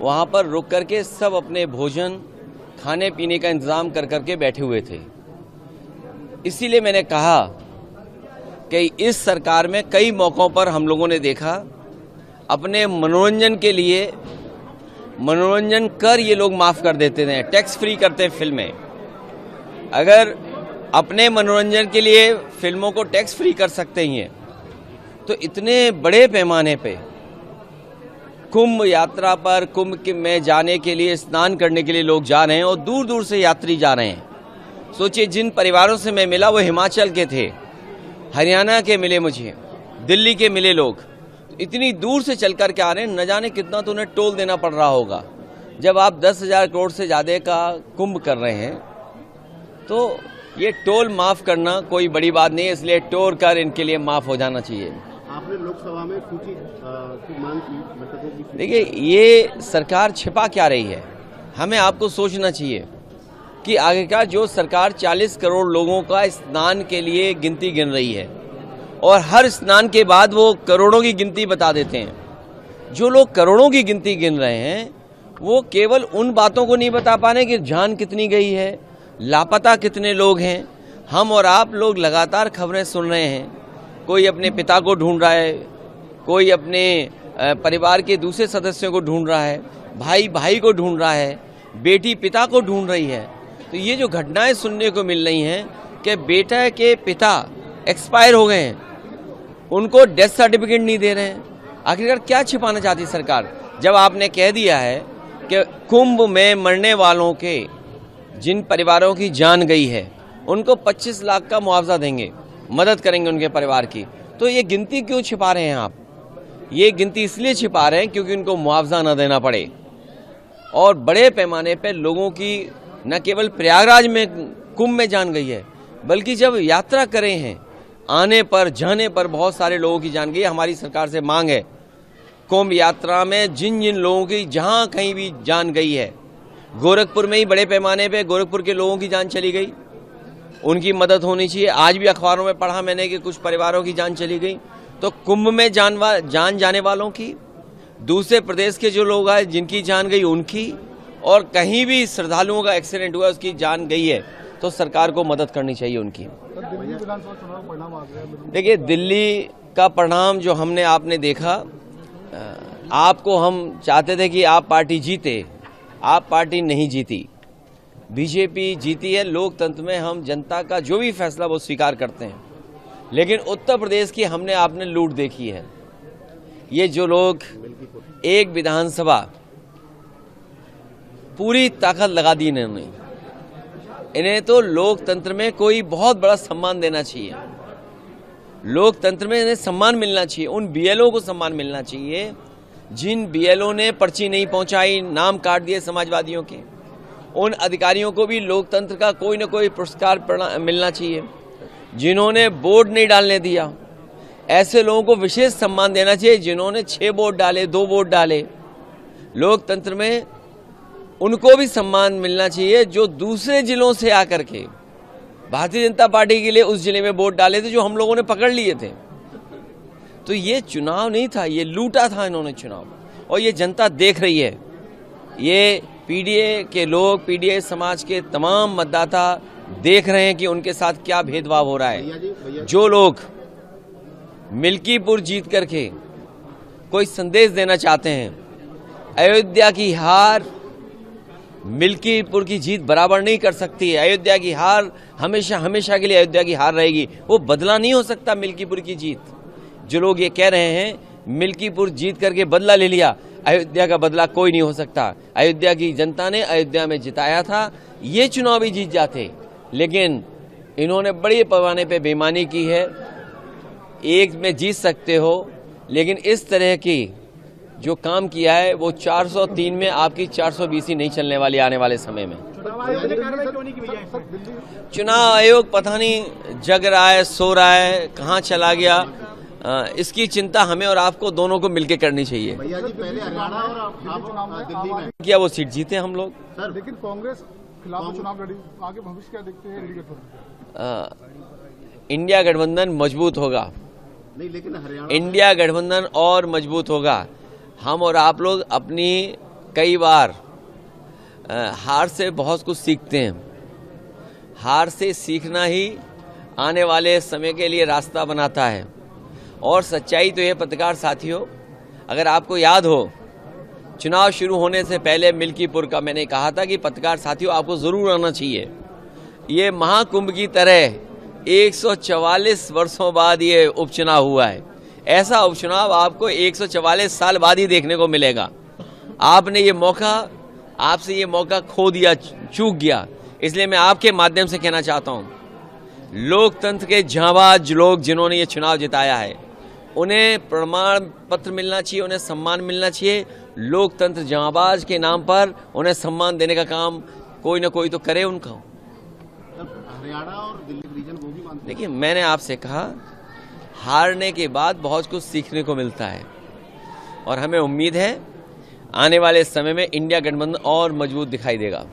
वहाँ पर रुक करके सब अपने भोजन खाने पीने का इंतज़ाम कर करके बैठे हुए थे। इसीलिए मैंने कहा कि इस सरकार में कई मौक़ों पर हम लोगों ने देखा अपने मनोरंजन के लिए मनोरंजन कर ये लोग माफ़ कर देते हैं, टैक्स फ्री करते हैं फिल्में। अगर अपने मनोरंजन के लिए फिल्मों को टैक्स फ्री कर सकते ही हैं तो इतने बड़े पैमाने पे कुंभ यात्रा पर कुंभ में जाने के लिए, स्नान करने के लिए लोग जा रहे हैं और दूर दूर से यात्री जा रहे हैं। सोचिए, जिन परिवारों से मैं मिला वो हिमाचल के थे, हरियाणा के मिले, मुझे दिल्ली के मिले लोग। इतनी दूर से चल कर के आ रहे हैं, न जाने कितना तो उन्हें टोल देना पड़ रहा होगा। जब आप 10,000 करोड़ से ज़्यादा का कुंभ कर रहे हैं तो ये टोल माफ़ करना कोई बड़ी बात नहीं है, इसलिए टोल कर इनके लिए माफ़ हो जाना चाहिए। आपने लोकसभा में सूची की मांग की। देखिए, ये सरकार छिपा क्या रही है, हमें आपको सोचना चाहिए कि आखिरकार जो सरकार 40 करोड़ लोगों का स्नान के लिए गिनती गिन रही है और हर स्नान के बाद वो करोड़ों की गिनती बता देते हैं। जो लोग करोड़ों की गिनती गिन रहे हैं वो केवल उन बातों को नहीं बता पा रहे कि जान कितनी गई है, लापता कितने लोग हैं। हम और आप लोग लगातार खबरें सुन रहे हैं, कोई अपने पिता को ढूंढ रहा है, कोई अपने परिवार के दूसरे सदस्यों को ढूंढ रहा है, भाई भाई को ढूंढ रहा है, बेटी पिता को ढूंढ रही है। तो ये जो घटनाएं सुनने को मिल रही हैं कि बेटा के पिता एक्सपायर हो गए हैं, उनको डेथ सर्टिफिकेट नहीं दे रहे हैं। आखिरकार क्या छिपाना चाहती सरकार, जब आपने कह दिया है कि कुंभ में मरने वालों के जिन परिवारों की जान गई है उनको 25 लाख का मुआवजा देंगे, मदद करेंगे उनके परिवार की, तो ये गिनती क्यों छिपा रहे हैं आप? ये गिनती इसलिए छिपा रहे हैं क्योंकि उनको मुआवजा न देना पड़े। और बड़े पैमाने पर लोगों की न केवल प्रयागराज में कुंभ में जान गई है, बल्कि जब यात्रा करे हैं आने पर जाने पर बहुत सारे लोगों की जान गई। हमारी सरकार से मांग है कुंभ यात्रा में जिन जिन लोगों की जहां कहीं भी जान गई है, गोरखपुर में ही बड़े पैमाने पे गोरखपुर के लोगों की जान चली गई, उनकी मदद होनी चाहिए। आज भी अखबारों में पढ़ा मैंने कि कुछ परिवारों की जान चली गई। तो कुंभ में जान जाने वालों की, दूसरे प्रदेश के जो लोग आए जिनकी जान गई उनकी, और कहीं भी श्रद्धालुओं का एक्सीडेंट हुआ उसकी जान गई है तो सरकार को मदद करनी चाहिए उनकी। देखिए, दिल्ली का परिणाम जो हमने आपने देखा, आपको हम चाहते थे कि आप पार्टी जीते, आप पार्टी नहीं जीती, बीजेपी जीती है। लोकतंत्र में हम जनता का जो भी फैसला वो स्वीकार करते हैं, लेकिन उत्तर प्रदेश की हमने आपने लूट देखी है। ये जो लोग एक विधानसभा पूरी ताकत लगा दी इन्होंने, इन्हें तो लोकतंत्र में कोई बहुत बड़ा सम्मान देना चाहिए। लोकतंत्र में इन्हें सम्मान मिलना चाहिए, उन बीएलओ को सम्मान मिलना चाहिए जिन बीएलओ ने पर्ची नहीं पहुंचाई, नाम काट दिए समाजवादियों के। उन अधिकारियों को भी लोकतंत्र का कोई न कोई पुरस्कार मिलना चाहिए। जिन्होंने वोट नहीं डालने दिया, ऐसे लोगों को विशेष सम्मान देना चाहिए। जिन्होंने 6 वोट डाले, 2 वोट डाले, लोकतंत्र में उनको भी सम्मान मिलना चाहिए जो दूसरे जिलों से आकर के भारतीय जनता पार्टी के लिए उस जिले में वोट डाले थे जो हम लोगों ने पकड़ लिए थे। तो ये चुनाव नहीं था, ये लूटा था इन्होंने चुनाव, और ये जनता देख रही है। ये पीडीए के लोग, पीडीए समाज के तमाम मतदाता देख रहे हैं कि उनके साथ क्या भेदभाव हो रहा है। जो लोग मिल्कीपुर जीत करके कोई संदेश देना चाहते हैं, अयोध्या की हार मिल्कीपुर की जीत बराबर नहीं कर सकती है। अयोध्या की हार हमेशा हमेशा के लिए अयोध्या की हार रहेगी, वो बदला नहीं हो सकता मिल्कीपुर की जीत। जो लोग ये कह रहे हैं मिल्कीपुर जीत करके बदला ले लिया, अयोध्या का बदला कोई नहीं हो सकता। अयोध्या की जनता ने अयोध्या में जिताया था, ये चुनाव भी जीत जाते, लेकिन इन्होंने बड़े पैमाने पे बेईमानी की है। एक में जीत सकते हो, लेकिन इस तरह की जो काम किया है वो 403 में आपकी 420 ही नहीं चलने वाली आने वाले समय में। चुनाव आयोग पता नहीं जग रहा है, सो रहा है, कहाँ चला गया, इसकी चिंता हमें और आपको दोनों को मिलकर करनी चाहिए। भैया जी, पहले हरियाणा और आप दिल्ली में क्या वो सीट जीते हम लोग सर, लेकिन कांग्रेस खिलाफ चुनाव लड़ी, आगे भविष्य क्या देखते हैं? इंडिया गठबंधन मजबूत होगा, नहीं, लेकिन हरियाणा इंडिया गठबंधन और मजबूत होगा। हम और आप लोग अपनी कई बार हार से बहुत कुछ सीखते हैं। हार से सीखना ही आने वाले समय के लिए रास्ता बनाता है। और सच्चाई तो ये पत्रकार साथियों, अगर आपको याद हो, चुनाव शुरू होने से पहले मिल्कीपुर का मैंने कहा था कि पत्रकार साथियों आपको ज़रूर आना चाहिए। ये महाकुंभ की तरह 144 वर्षों बाद ये उपचुनाव हुआ है। ऐसा उपचुनाव आपको 144 साल बाद ही देखने को मिलेगा। आपने ये मौका, आपसे ये मौका खो दिया, चूक गया। इसलिए मैं आपके माध्यम से कहना चाहता हूँ, लोकतंत्र के जांबाज लोग जिन्होंने ये चुनाव जिताया है, उन्हें प्रमाण पत्र मिलना चाहिए, उन्हें सम्मान मिलना चाहिए। लोकतंत्र जांबाज के नाम पर उन्हें सम्मान देने का काम कोई ना कोई तो करे उनका। हरियाणा और दिल्ली रीजन वो भी मानते हैं। देखिए, मैंने आपसे कहा, हारने के बाद बहुत कुछ सीखने को मिलता है और हमें उम्मीद है आने वाले समय में इंडिया गठबंधन और मजबूत दिखाई देगा।